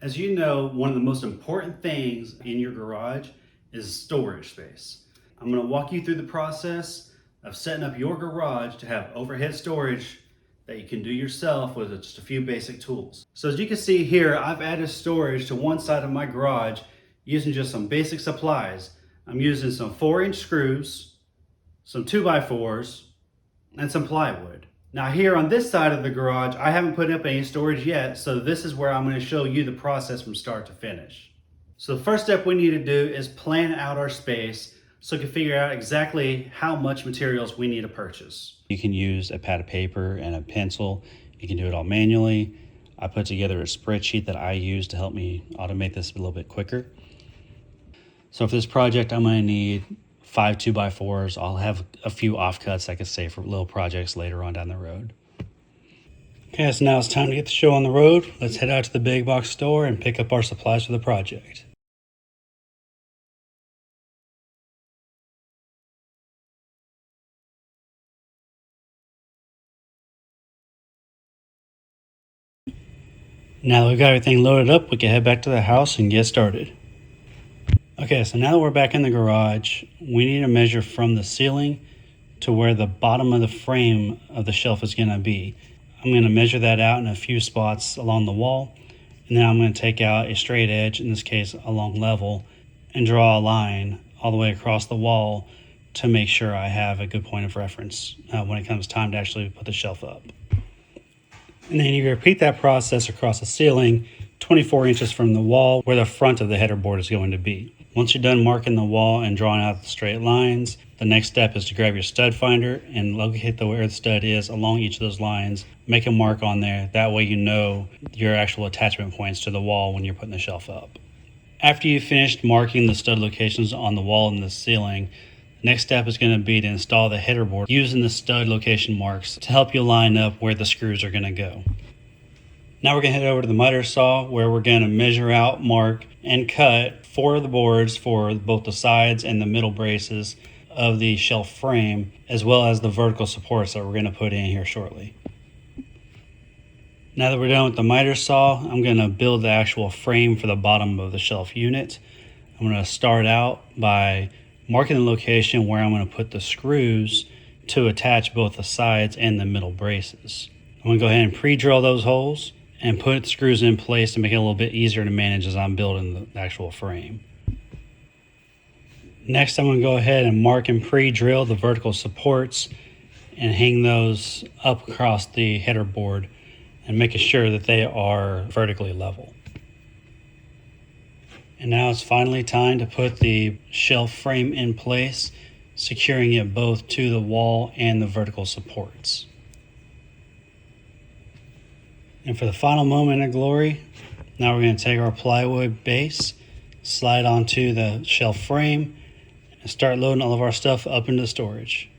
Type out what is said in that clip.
As you know, one of the most important things in your garage is storage space. I'm going to walk you through the process of setting up your garage to have overhead storage that you can do yourself with just a few basic tools. So as you can see here, I've added storage to one side of my garage using just some basic supplies. I'm using some 4-inch screws, some 2x4s, and some plywood. Now here on this side of the garage, I haven't put up any storage yet, so this is where I'm going to show you the process from start to finish. So the first step we need to do is plan out our space so we can figure out exactly how much materials we need to purchase. You can use a pad of paper and a pencil. You can do it all manually. I put together a spreadsheet that I use to help me automate this a little bit quicker. So for this project, I'm going to need 5 2x4s. I'll have a few offcuts I could save for little projects later on down the road. Okay, so now it's time to get the show on the road. Let's head out to the big box store and pick up our supplies for the project. Now that we've got everything loaded up, we can head back to the house and get started. Okay, so now that we're back in the garage, we need to measure from the ceiling to where the bottom of the frame of the shelf is going to be. I'm going to measure that out in a few spots along the wall, and then I'm going to take out a straight edge, in this case along level, and draw a line all the way across the wall to make sure I have a good point of reference when it comes time to actually put the shelf up. And then you repeat that process across the ceiling 24 inches from the wall where the front of the header board is going to be. Once you're done marking the wall and drawing out the straight lines, the next step is to grab your stud finder and locate where the stud is along each of those lines. Make a mark on there. That way you know your actual attachment points to the wall when you're putting the shelf up. After you've finished marking the stud locations on the wall and the ceiling, the next step is going to be to install the header board using the stud location marks to help you line up where the screws are going to go. Now we're going to head over to the miter saw where we're going to measure out, mark, and cut 4 of the boards for both the sides and the middle braces of the shelf frame, as well as the vertical supports that we're going to put in here shortly. Now that we're done with the miter saw, I'm going to build the actual frame for the bottom of the shelf unit. I'm going to start out by marking the location where I'm going to put the screws to attach both the sides and the middle braces. I'm going to go ahead and pre-drill those holes and put the screws in place to make it a little bit easier to manage as I'm building the actual frame. Next, I'm going to go ahead and mark and pre-drill the vertical supports and hang those up across the header board and making sure that they are vertically level. And now it's finally time to put the shelf frame in place, securing it both to the wall and the vertical supports. And for the final moment of glory, now we're going to take our plywood base, slide onto the shelf frame, and start loading all of our stuff up into storage.